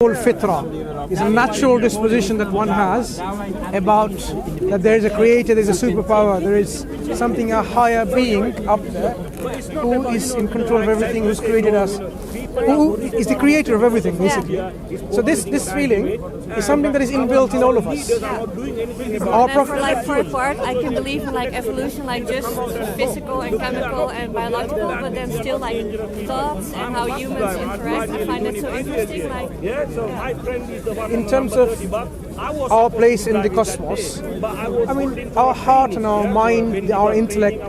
Fitra is a natural disposition that one has about that there is a creator, there is a superpower, there is something, a higher being up there who is in control of everything, who's created us, who is the creator of everything, basically. So this feeling is something that is inbuilt in all of us. Our for a part, I can believe in like evolution, like just physical and chemical and biological, but then still like thoughts and how humans interact. I find that so interesting. Like, in terms of our place in the cosmos, I mean, our heart and our mind, our intellect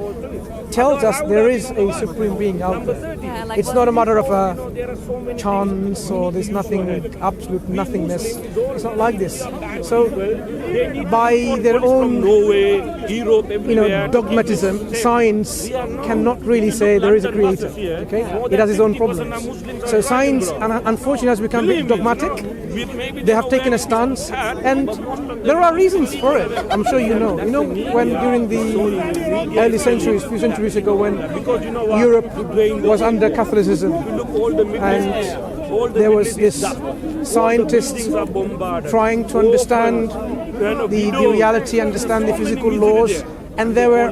tells us there is a supreme being out there. yeah, like It's not a matter of a chance or there's nothing, absolute nothingness. It's not like this. So, by their own, dogmatism, science cannot really say there is a creator. Okay, it has its own problems. So science, unfortunately, has become a bit dogmatic. They have taken a stance, and there are reasons for it. I'm sure you know. You know, when during the early centuries, few centuries ago, when Europe was under Catholicism, and there was this scientists trying to understand the reality, understand the physical laws, and they were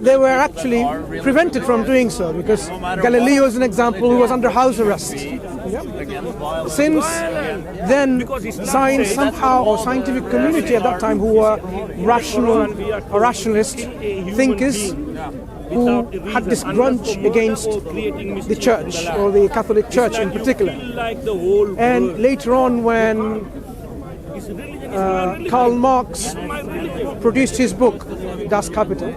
they were actually prevented from doing so because Galileo is an example who was under house arrest. Yeah. Since then, science somehow, or scientific community at that time, who were rational or rationalist thinkers, who had this grudge against the church, or the Catholic Church in particular. And later on, when Karl Marx produced his book, Das Kapital,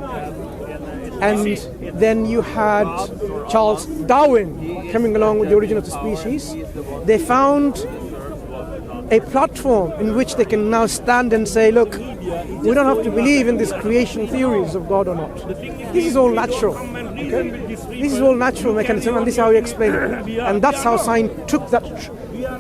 and then you had Charles Darwin coming along with the origin of the species, they found a platform in which they can now stand and say, look, we don't have to believe in these creation theories of God or not. This is all natural. Okay? This is all natural mechanism, and this is how we explain it. And that's how science took that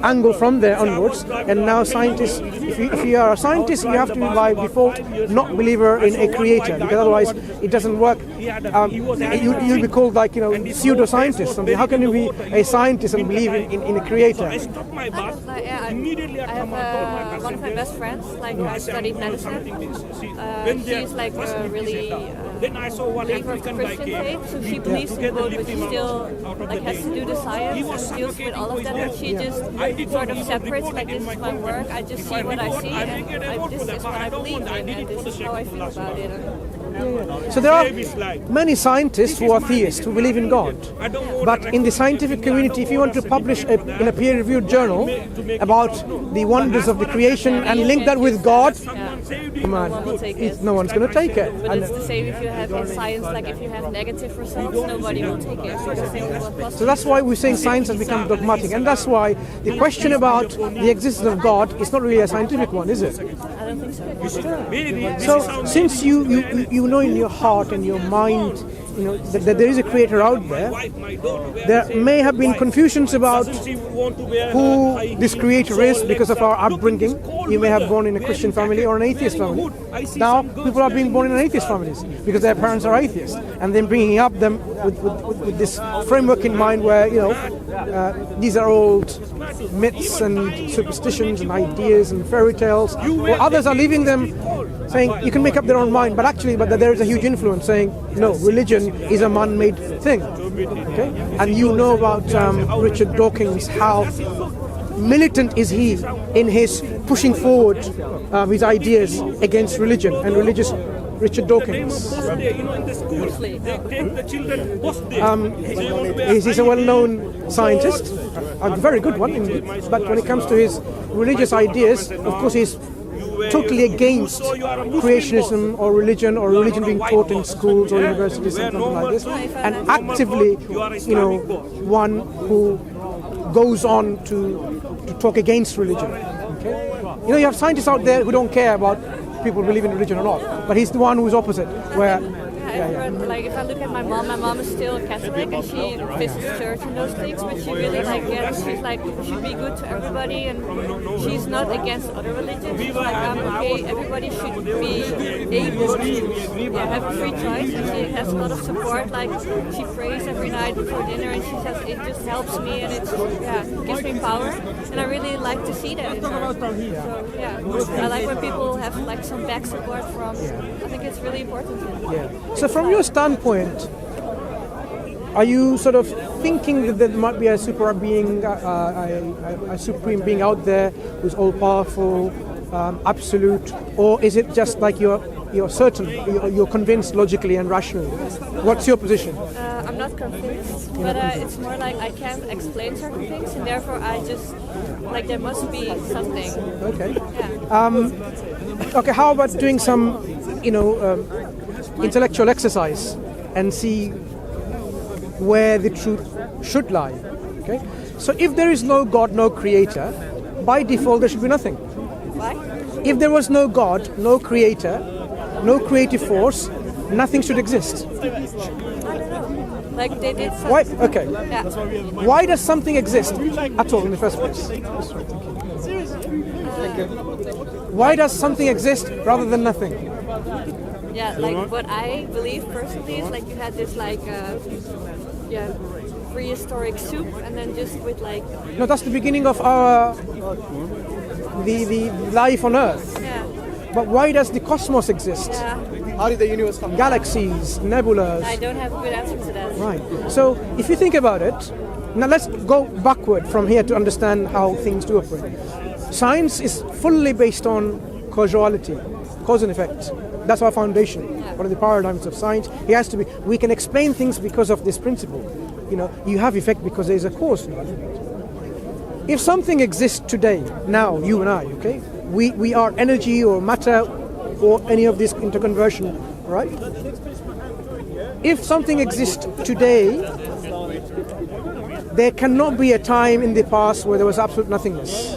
angle from there onwards. And now scientists, if you are a scientist, you have to be by default not believer in a creator, because otherwise it doesn't work. You'll be called like pseudo-scientist. How can you be a scientist and believe in a creator? I have one of my best friends, like I studied medicine. She's like a really believer of the Christian faith, so she believes in God, but she still like has to do the science and deals with all of that, and she just sort of separates, like, this is my work, I just see what I see, and this is what I believe in, and this is how I feel about it. So there are many scientists who are theists, who believe in God. But in the scientific community, if you want to publish in a peer-reviewed journal about the wonders of the creation and link that with God, come on, no one's going to take it. But it's the same if you have in science, like if you have negative results, nobody will take it. So that's why we're saying science has become dogmatic, and that's why the question about the existence of God is not really a scientific one, is it? I don't think so. So since you know in your heart and your mind, that there is a creator out there, there may have been confusions about who this creator is because of our upbringing. You may have born in a Christian family or an atheist family. Now people are being born in atheist families because their parents are atheists, and then bringing up them with this framework in mind where these are old myths and superstitions and ideas and fairy tales, or others are leaving them saying you can make up their own mind, but there is a huge influence saying no, religion is a man-made thing. Okay, and you know about Richard Dawkins, how militant is he in his pushing forward his ideas against religion and religious. Richard Dawkins. He's a well-known scientist, a very good one indeed. But when it comes to his religious ideas, of course, he's totally against creationism or religion being taught in schools or universities and something like this, and actively, one who goes on to talk against religion. Okay, you have scientists out there who don't care about people believe in religion or not, but he's the one who's opposite, where But like if I look at my mom is still Catholic and she visits church and those things, but she really she's like should be good to everybody, and she's not against other religions. She's like okay, everybody should be able to have a free choice, and she has a lot of support. Like she prays every night before dinner, and she says it just helps me and it gives me power, and I really like to see that in her. So I like when people have like some back support from. I think it's really important. So from your standpoint, are you sort of thinking that there might be a super being, a supreme being out there who's all powerful, absolute, or is it just like you're certain, you're convinced logically and rationally? What's your position? I'm not convinced, but it's more like I can't explain certain things, and therefore I just like there must be something. Okay. Yeah. Okay. How about doing some, intellectual exercise and see where the truth should lie? Okay. So if there is no God, no creator, by default there should be nothing. Why? If there was no God, no creator, no creative force, nothing should exist. I don't know. Like they did something. Why? Okay. Yeah. Why does something exist at all in the first place? Why does something exist rather than nothing? Yeah, like what I believe personally is like you had this like prehistoric soup, and then just with like. No, that's the beginning of our the life on Earth. Yeah. But why does the cosmos exist? Yeah. How did the universe come? Galaxies, nebulas. I don't have a good answer to that. Right. So if you think about it, now let's go backward from here to understand how things do operate. Science is fully based on causality, cause and effect. That's our foundation. One of the paradigms of science. It has to be. We can explain things because of this principle. You have effect because there is a cause. If something exists today, now, you and I, okay, we are energy or matter or any of this interconversion, right? If something exists today, there cannot be a time in the past where there was absolute nothingness.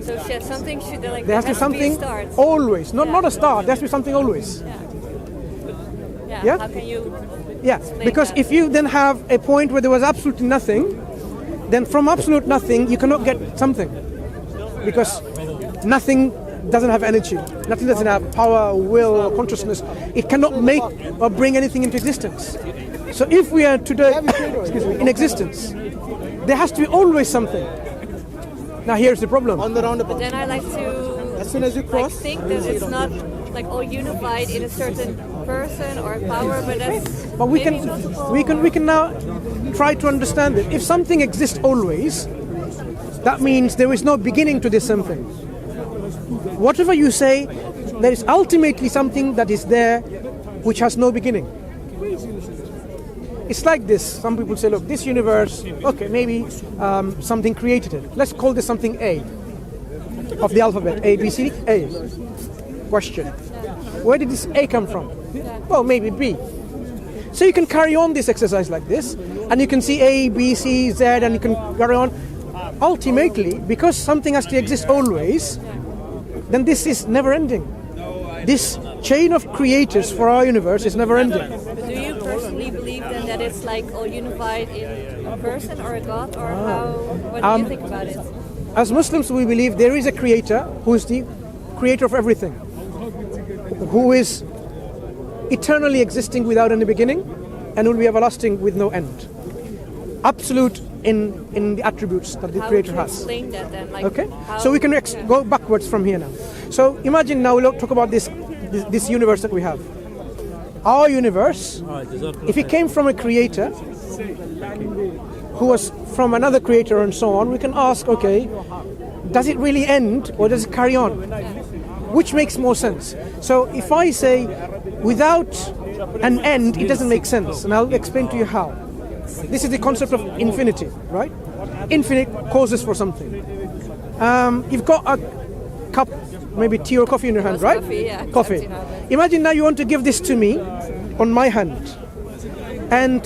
So something should like There has to be something a start. always, not a start. There has to be something always. Yeah? How can you? Yeah, because that? if you then have a point where there was absolutely nothing, then from absolute nothing you cannot get something, because nothing doesn't have energy, nothing doesn't have power, will, or consciousness. It cannot make or bring anything into existence. So if we are today, in existence, there has to be always something. Now here's the problem. On the But roundabout. then I like to As soon as you cross, think that it's not like all unified in a certain person or power, but that's. But we maybe multiple can now try to understand it. If something exists always, that means there is no beginning to this something. Whatever you say, there is ultimately something that is there which has no beginning. It's like this. Some people say, look, this universe, okay, maybe something created it. Let's call this something A of the alphabet. A, B, C, D, A. Question. Where did this A come from? Well, maybe B. So you can carry on this exercise like this, and you can see A, B, C, Z, and you can carry on. Ultimately, because something has to exist always, then this is never ending. This chain of creators for our universe is never ending. But do you personally believe then that it's like all unified in a person or a God, or how? What do you think about it? As Muslims, we believe there is a creator who is the creator of everything, who is eternally existing without any beginning and will be everlasting with no end. Absolute in the attributes that the How creator would you has. explain that then? Like, Okay, how- so we can go backwards from here now. So imagine now we'll talk about this universe that we have. Our universe, if it came from a creator who was from another creator and so on, we can ask, okay, does it really end or does it carry on? Which makes more sense? So if I say without an end, it doesn't make sense, and I'll explain to you how. This is the concept of infinity, right? Infinite causes for something. You've got a cup, maybe tea or coffee in your hand, right? Coffee, yeah. Coffee. Exactly. Imagine now you want to give this to me on my hand. And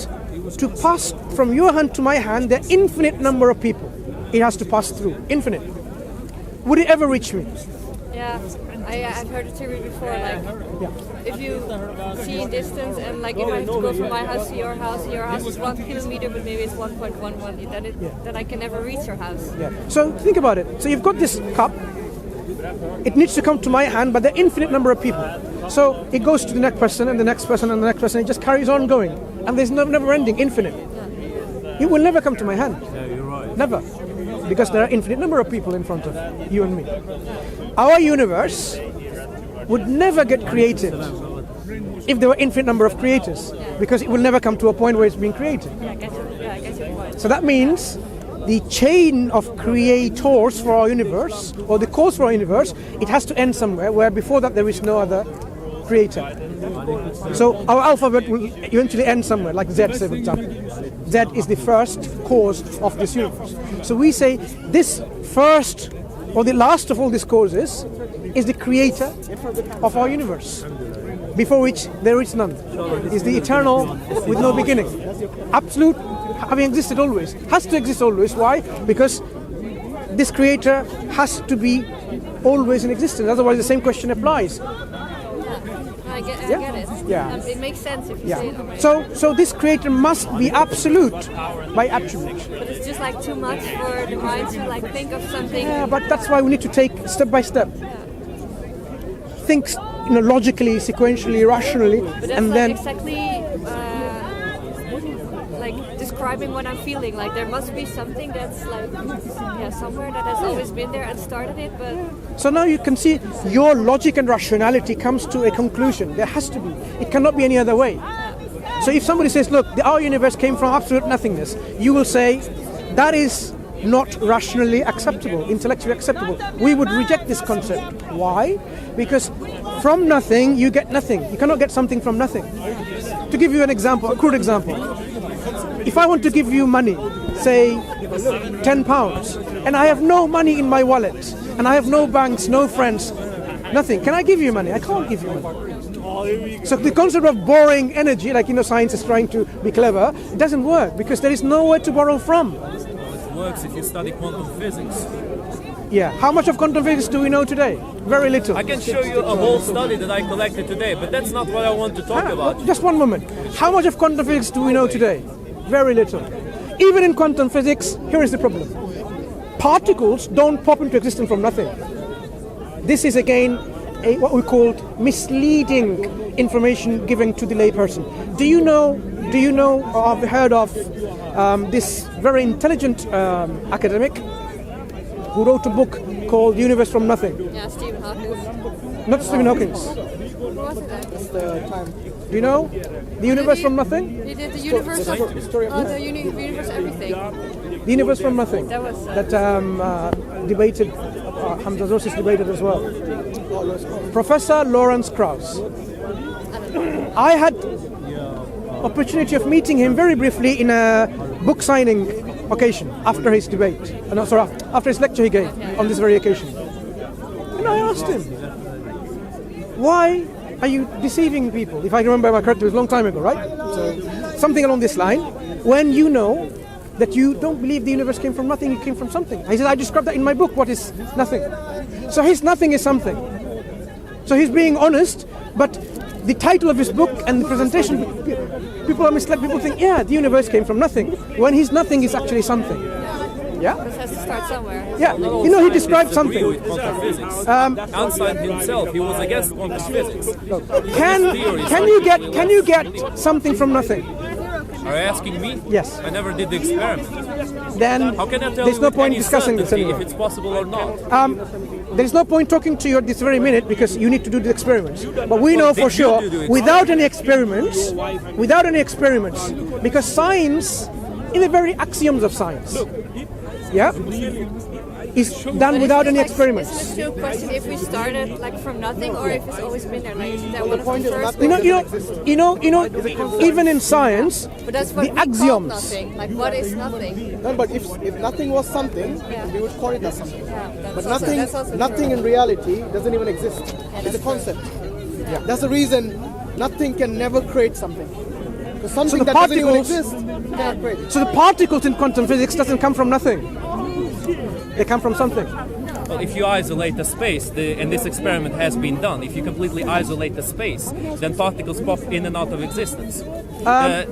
to pass from your hand to my hand, there are infinite number of people it has to pass through. Infinite. Would it ever reach me? Yeah. I've heard the theory before, like if you see in distance and like if I have to go from my house to your house is 1 kilometer, but maybe it's 1.11, then I can never reach your house. Yeah. So think about it. So you've got this cup. It needs to come to my hand, but there are infinite number of people. So it goes to the next person and the next person and the next person. It just carries on going, and there's never ending, infinite. It will never come to my hand. Yeah, you're right. Never. Because there are infinite number of people in front of you and me. Our universe would never get created if there were infinite number of creators, because it will never come to a point where it's being created. I get your point. So that means the chain of creators for our universe, or the cause for our universe, it has to end somewhere, where before that there is no other creator. So our alphabet will eventually end somewhere, like Z, say, for example. Z is the first cause of this universe. So we say this first, or the last of all these causes, is the creator of our universe, before which there is none. Is the eternal with no beginning. Absolute, having existed always. Has to exist always. Why? Because this creator has to be always in existence. Otherwise the same question applies. I get it. Yeah. It makes sense if you say it. Yeah. So this creator must be absolute by attribute. But it's just like too much for the mind to like think of something. Yeah, but that's why we need to take step by step. Think, logically, sequentially, rationally, But that's and like then exactly like describing what I'm feeling. Like there must be something that's like somewhere that has always been there and started it, but so now you can see your logic and rationality comes to a conclusion. There has to be. It cannot be any other way. So if somebody says, look, our universe came from absolute nothingness, you will say, that is not rationally acceptable, intellectually acceptable. We would reject this concept. Why? Because from nothing, you get nothing. You cannot get something from nothing. To give you an example, a crude example. If I want to give you money, say £10, and I have no money in my wallet, and I have no banks, no friends, nothing, can I give you money? I can't give you money. So the concept of borrowing energy, like science is trying to be clever, it doesn't work because there is nowhere to borrow from. It works if you study quantum physics. Yeah. How much of quantum physics do we know today? Very little. I can show you a whole study that I collected today, but that's not what I want to talk about. Just one moment. How much of quantum physics do we know today? Very little. Even in quantum physics, here is the problem. Particles don't pop into existence from nothing. This is again what we call misleading information given to the layperson. Do you know or have heard of this very intelligent academic who wrote a book called Universe from Nothing? yeah, Stephen Hawking. Not Stephen Hawking. Who was it then? Do you know the Universe from Nothing? He did the universe of the universe everything. The Universe from Nothing. That was That debated, Hamza Zosis debated as well. Professor Lawrence Krauss. I had opportunity of meeting him very briefly in a book signing occasion after his debate. After his lecture he gave on this very occasion. And I asked him, why are you deceiving people? If I remember correctly, it was a long time ago, right? So something along this line. When you know that you don't believe the universe came from nothing, it came from something. He said, I described that in my book, what is nothing. So his nothing is something. So he's being honest, but the title of his book and the presentation, people are misled. People think, yeah, the universe came from nothing, when his nothing is actually something. Yeah? This has to start somewhere. Yeah, he described something. With quantum physics. Einstein himself, he was against quantum physics. Can you get something from nothing? Are you asking me? Yes. I never did the experiment. Then How can I tell there's you no with point any discussing this certainty anymore. if it's possible or not? There's no point talking to you at this very minute because you need to do the experiments. But we know for did you sure, do the without any experiments, because science, in the very axioms of science, is done without any experiments. Is it a question if we started like from nothing or if it's always been there? Like is that one of the first? Even in science, But that's what the we call axioms. nothing. Like what is nothing? No, but if nothing was something, we would call it as something. Yeah, But that's also nothing true. in reality doesn't even exist. It's a concept. That's the reason nothing can never create something. Because something the that doesn't even particles- exist cannot create. So the particles in quantum physics doesn't come from nothing. They come from something. Well, if you isolate the space, and this experiment has been done, if you completely isolate the space, then particles pop in and out of existence.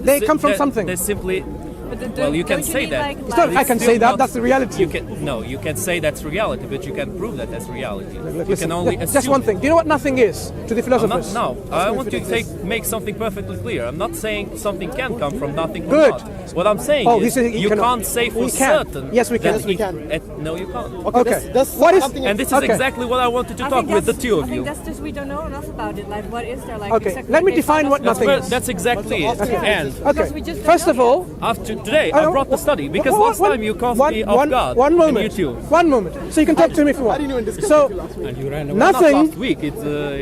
They come from something. They simply. But Well, you can don't say mean that. like- It's not, I can say that, that's the reality. You can say that's reality, but you can prove that that's reality. You can only assume. Just one thing. Do you know what nothing is to the philosophers? I want to make something perfectly clear. I'm not saying something can come from nothing or Good. not. What I'm saying Oh, he is said you you cannot. can't say for We can. certain. Yes, we can. that Yes, we can. No, you can't. Okay. That's What is- something And this is Okay. exactly what I wanted to I talk think with the that's- two of I you. think that's just we don't know enough about it. Like, what is there? Like, Okay, exactly let me they define found what us- nothing is. That's exactly it. And Okay. Because we just don't First know of all, after today, I brought the study because last time you caught me off guard. One and moment. you too. One moment. So you can talk to me if you want. I didn't even discuss So with you last week. And you ran away. Nothing, Not last week.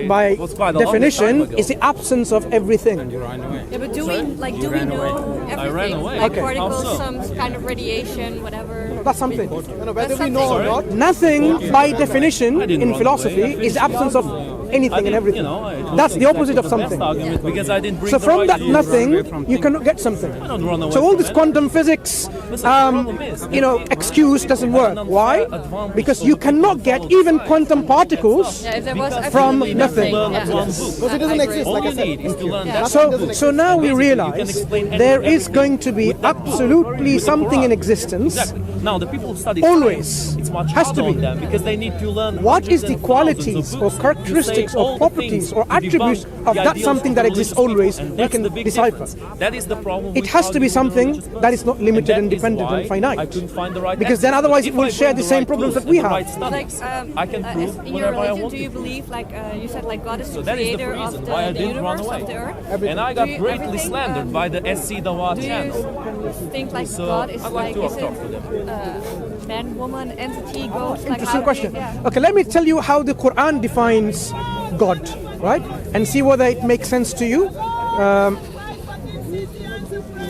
by it was quite a long definition, time ago. is the absence of everything. Yeah, but do we know everything? I ran away. Like Okay. particles, How so? some kind of radiation, whatever. That's something. No, whether That's we know or something. not, Nothing, by definition, I didn't in run philosophy, away. I is the absence of anything and everything. it That's was the opposite of exactly the something. best argument because I didn't bring So the from right that to nothing, run away from you things. cannot get something. I don't run away So all from this it. quantum physics, Listen, the problem is excuse doesn't work. an Why? unfair advantage Because of you the cannot people get both even sides. quantum particles. Yeah, if there was From absolutely nothing. Learn Yeah. one book. because it doesn't I agree. exist, All like I you said. need is to learn Yeah. that. So now we Basically, you can realize explain there is everything going to be with that book, absolutely with the something in Quran. existence. Exactly. Now the people who study Always science, it's much has harder to be. on them because they need to learn. What hundreds is the and thousands of qualities or books to characteristics say or all the properties things or to debunk attributes of the that ideals something of that the exists religious always people, and we that's can the big decipher. difference. That is the problem. It with has to be arguing with something religious that is not persons. limited and that is dependent why and finite. I couldn't find the right Because then answer. otherwise But it if will I share bring the same right problems tools that we and the have. right studies, I can as prove in your whatever I religion, want do you to. believe, like you said, like God is So the that is the creator of reason why I the didn't run universe, away. of the earth? And I got Do you- greatly everything, slandered by the SC Dawa Do channel. you think like So, God is I'd like to is talk it to them. man, woman, entity, ghost? Like Interesting how question. Yeah. Okay, let me tell you how the Quran defines God, right? And see whether it makes sense to you.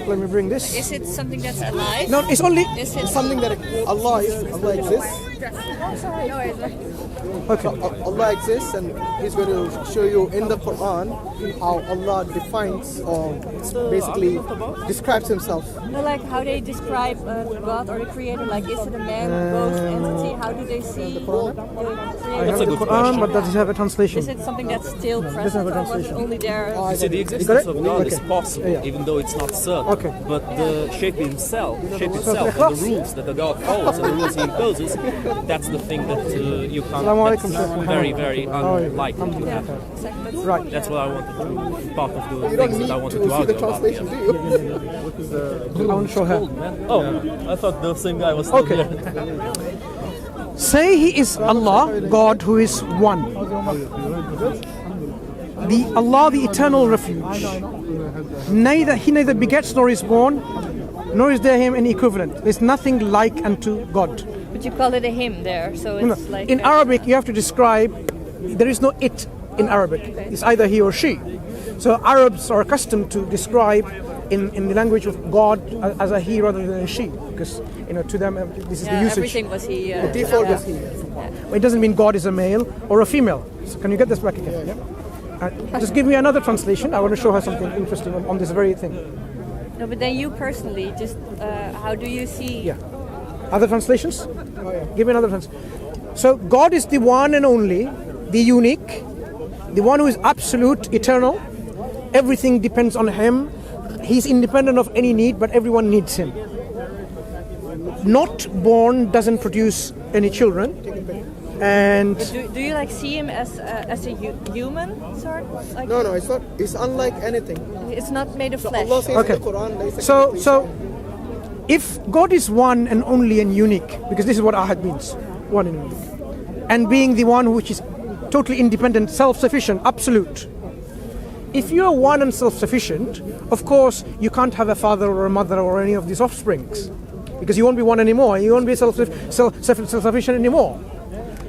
Let me bring this. Is it something that's alive? No, it's only. Is it Something that Allah exists. No, it's like- Okay. Allah exists, and He's going to show you in the Quran how Allah defines or basically describes Himself. No, like how they describe God or the creator. Like, is it a man, ghost, entity? How do they see the I creator? have the good Quran, question. but does it have a translation? Is it something that's still have a present, or was it translation. only there? See, the got existence it? of God is Okay. possible, Yeah. even though it's not certain. Okay. But the shape itself, and the rules that the God follows and the rules He imposes, that's the thing that you can't. Assalamu alaikum, That's Sheikh. very, very unlikely to Yeah, happen. exactly. Right. That's what I wanted to. Part of the You don't things need that I wanted to to see the argue about. translation, do you? I want to show her. Oh, I thought the same guy was still Okay. there. Say He is Allah, God who is one. The Allah, the eternal refuge. He neither begets nor is born, nor is there Him any equivalent. There's nothing like unto God. But you call it a him there, so No, it's like in Arabic, you have to describe. There is no it in Arabic. It's either he or she. So Arabs are accustomed to describe in the language of God as a he rather than a she, because to them this is the usage. everything was he. Default is He. It doesn't mean God is a male or a female. So can you get this back again? Yeah. Just give me another translation. I want to show her something interesting on this very thing. No, but then you personally, just how do you see? Yeah. Other translations? Give me another translation. So God is the one and only, the unique, the one who is absolute, eternal. Everything depends on Him. He's independent of any need, but everyone needs Him. Not born, doesn't produce any children. And Do you like see him as a human sort? Like No, it's not. It's unlike anything. it's not made of So flesh. Allah says Okay. in the Quran, "Laysa so kamithlihi if God is one and only and unique, because this is what ahad means, one and unique, and being the one which is totally independent, self-sufficient, absolute. If you're one and self-sufficient, of course you can't have a father or a mother or any of these offsprings, because you won't be one anymore. You won't be self-sufficient anymore.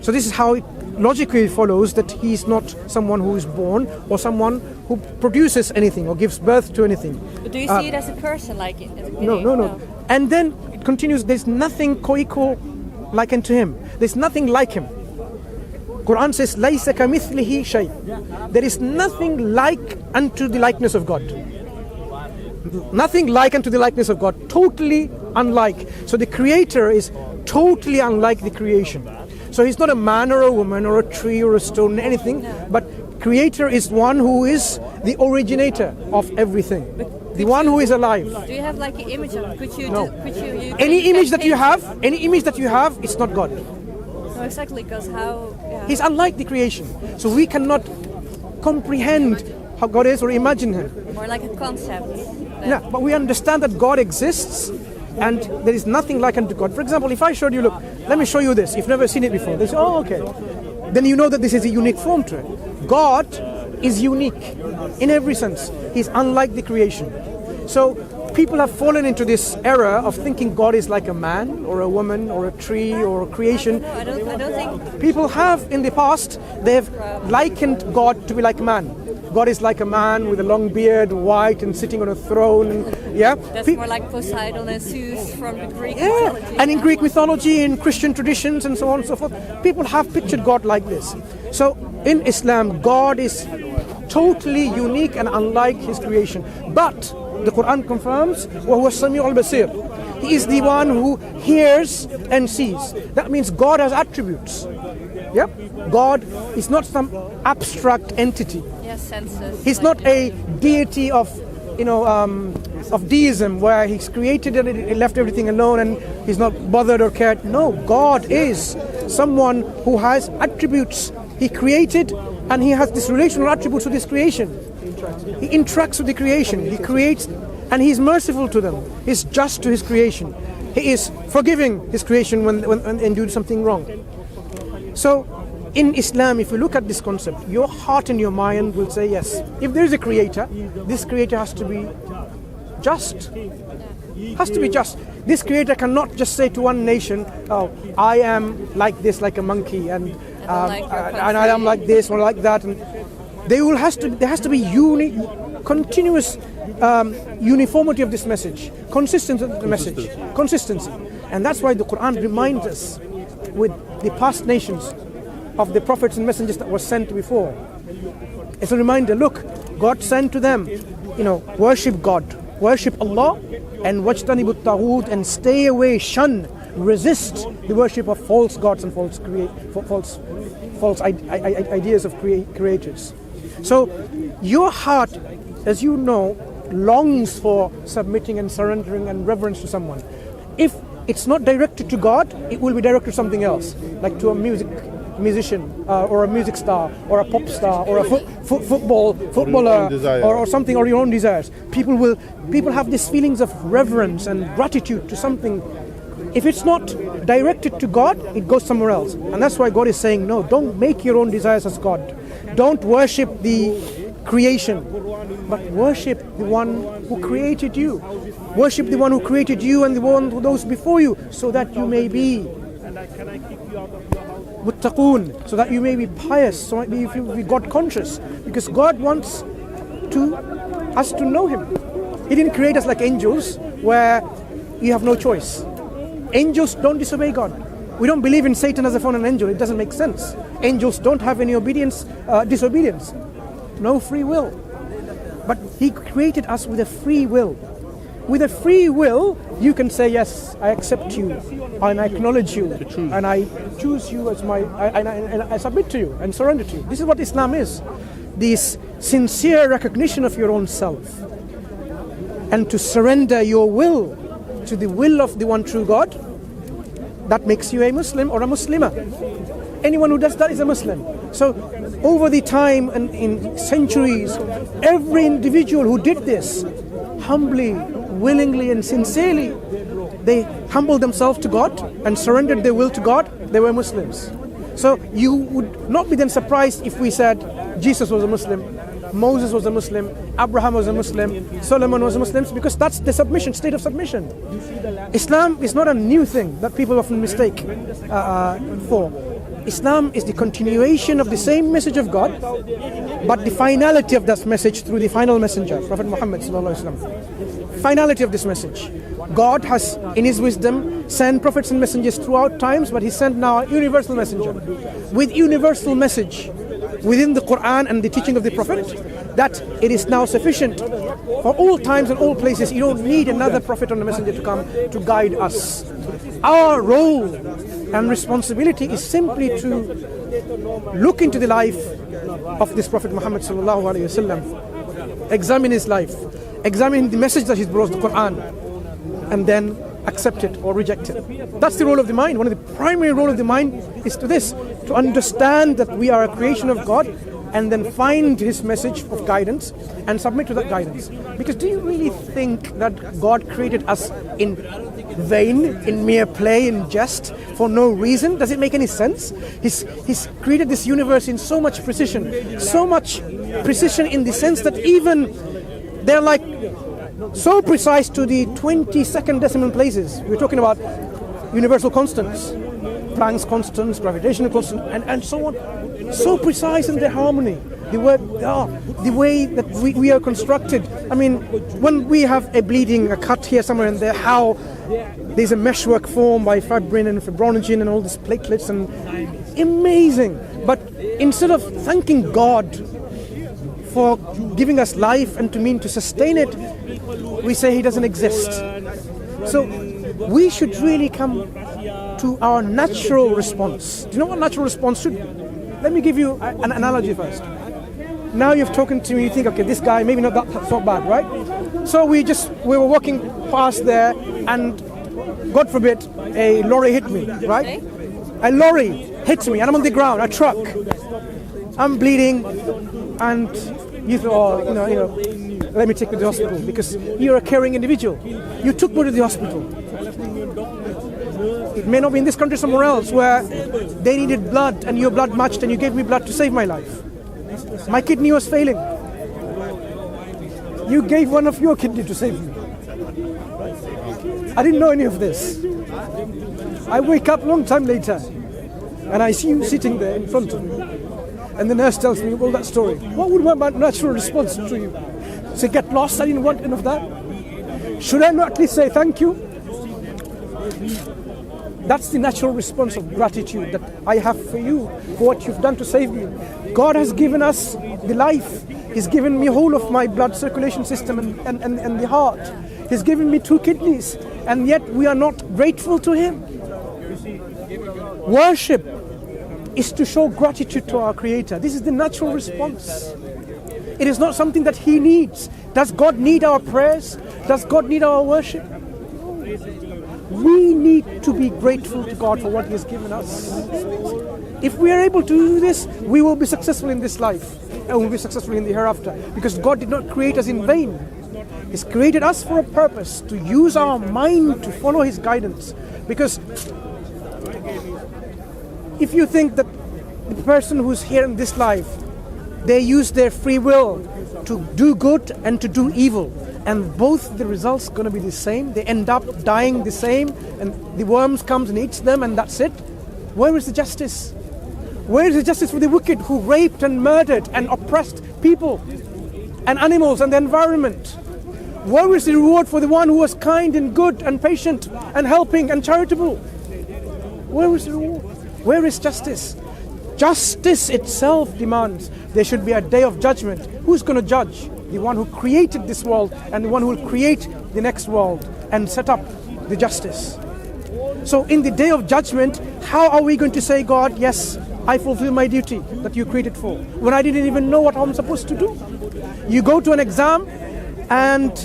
So this is how it logically follows that he's not someone who is born or someone who produces anything or gives birth to anything. But do you see it as a person, like in the No, beginning? no. And then it continues, there's nothing co-equal like unto him. There's nothing like him. Quran says, لَيْسَ كَمِثْلِهِ شَيْءٍ. There is nothing like unto the likeness of God. Nothing like unto the likeness of God. Totally unlike. So the creator is totally unlike the creation. So So he's not a man or a woman or a tree or a stone, anything, but creator is one who is the originator of everything, the one who is alive. Do you have like an image of? Could you? No. Any image that you have, it's not God. No, exactly, because how? Yeah. He's unlike the creation, so we cannot comprehend how God is or imagine Him. More like a concept. Yeah, but we understand that God exists, and there is nothing like unto God. For example, if I showed you, look, let me show you this. You've never seen it before. They say, oh, okay. Then you know that this is a unique form to it. God is unique in every sense. He's unlike the creation. So people have fallen into this era of thinking God is like a man or a woman or a tree or a creation. I don't think People have in the past, they have likened God to be like man. God is like a man with a long beard, white, and sitting on a throne. Yeah, that's more like Poseidon and Zeus from the Greek mythology. And in Greek mythology, in Christian traditions, and so on and so forth, people have pictured God like this. So in Islam, God is totally unique and unlike His creation. But the Quran confirms, وَهُوَ السَّمِيعُ الْبَصِيرُ. He is the one who hears and sees. That means God has attributes. Yep. God is not some abstract entity. Yes, senses. He's not a deity of deism where He's created and He left everything alone and He's not bothered or cared. No, God is someone who has attributes. He created and He has this relational attributes to this creation. He interacts with the creation. He creates and He's merciful to them. He's just to His creation. He is forgiving His creation when they do something wrong. So in Islam, if you look at this concept, your heart and your mind will say, yes, if there is a creator, this creator has to be just. Has to be just. This creator cannot just say to one nation, oh, I am like this, like a monkey, and I am like this or like that. And there has to be continuous uniformity of this message, consistency of the message, consistency. And that's why the Quran reminds us with the past nations of the prophets and messengers that were sent before. It's a reminder, look, God sent to them, worship God, worship Allah, and wajtanibut taghut, and stay away, shun, resist the worship of false gods and false ideas of creators. So your heart, as you know, longs for submitting and surrendering and reverence to someone. If it's not directed to God, it will be directed to something else, like to a musician or a music star or a pop star or a footballer or something, or your own desires. People have these feelings of reverence and gratitude to something. If it's not directed to God, it goes somewhere else. And that's why God is saying, no, don't make your own desires as God. Don't worship the creation, but worship the one who created you. Worship the one who created you and the one who those before you, so that you may be muttaqoon, so that you may be pious, so that you be God conscious, because God wants us to know Him. He didn't create us like angels where you have no choice. Angels don't disobey God. We don't believe in Satan as a fallen angel. It doesn't make sense. Angels don't have any disobedience, no free will. But He created us with a free will. With a free will, you can say, yes, I accept you, and I acknowledge you, and I choose you as my, and I submit to you and surrender to you. This is what Islam is. This sincere recognition of your own self, and to surrender your will to the will of the one true God, that makes you a Muslim or a Muslimah. Anyone who does that is a Muslim. So over the time and in centuries, every individual who did this, humbly, willingly and sincerely, they humbled themselves to God and surrendered their will to God, they were Muslims. So you would not be then surprised if we said Jesus was a Muslim, Moses was a Muslim, Abraham was a Muslim, Solomon was a Muslim, because that's the state of submission. Islam is not a new thing that people often mistake for. Islam is the continuation of the same message of God, but the finality of that message through the final messenger, Prophet Muhammad ﷺ. Finality of this message. God has, in His wisdom, sent prophets and messengers throughout times, but He sent now a universal messenger with universal message within the Quran and the teaching of the Prophet, that it is now sufficient for all times and all places. You don't need another prophet or a messenger to come to guide us. Our role and responsibility is simply to look into the life of this Prophet Muhammad sallallahu alaihi wasallam, examine his life, examine the message that he's brought, the Quran, and then accept it or reject it. That's the role of the mind. One of the primary role of the mind is to understand that we are a creation of God, and then find his message of guidance and submit to that guidance. Because do you really think that God created us in vain, in mere play, in jest, for no reason? Does it make any sense? He's created this universe in so much precision in the sense that even they're like so precise to the 22nd decimal places. We're talking about universal constants, Planck's constants, gravitational constants, and so on. So precise in their harmony, the way that we are constructed. I mean, when we have a bleeding, a cut here, somewhere in there, how there's a meshwork formed by fibrin and fibrinogen and all these platelets, and amazing. But instead of thanking God for giving us life and to sustain it, we say he doesn't exist. So we should really come to our natural response. Do you know what natural response should be? Let me give you an analogy first. Now you've talked to me, you think, okay, this guy, maybe not that so bad, right? So we were walking past there, and God forbid, a lorry hit me, right? A lorry hits me, and I'm on the ground, a truck. I'm bleeding, and you thought, let me take you to the hospital, because you're a caring individual. You took me to the hospital. It may not be in this country, somewhere else, where they needed blood and your blood matched and you gave me blood to save my life. My kidney was failing. You gave one of your kidney to save me. I didn't know any of this. I wake up a long time later and I see you sitting there in front of me. And the nurse tells me, well, that story. What would my natural response to you? Say, get lost, I didn't want any of that. Should I not at least say thank you? That's the natural response of gratitude that I have for you, for what you've done to save me. God has given us the life. He's given me whole of my blood circulation system and the heart. He's given me 2 kidneys, and yet we are not grateful to him. Worship is to show gratitude to our Creator. This is the natural response. It is not something that he needs. Does God need our prayers? Does God need our worship? We need to be grateful to God for what he has given us. If we are able to do this, we will be successful in this life and we'll be successful in the hereafter, because God did not create us in vain. He's created us for a purpose, to use our mind to follow his guidance. Because if you think that the person who's here in this life, they use their free will to do good and to do evil, and both the results going to be the same, they end up dying the same, and the worms comes and eats them, and that's it. Where is the justice? Where is the justice for the wicked who raped and murdered and oppressed people and animals and the environment? Where is the reward for the one who was kind and good and patient and helping and charitable? Where is the reward? Where is justice? Justice itself demands there should be a day of judgment. Who's going to judge? The one who created this world and the one who will create the next world and set up the justice. So in the day of judgment, how are we going to say, God, yes, I fulfill my duty that you created for, when I didn't even know what I'm supposed to do? You go to an exam and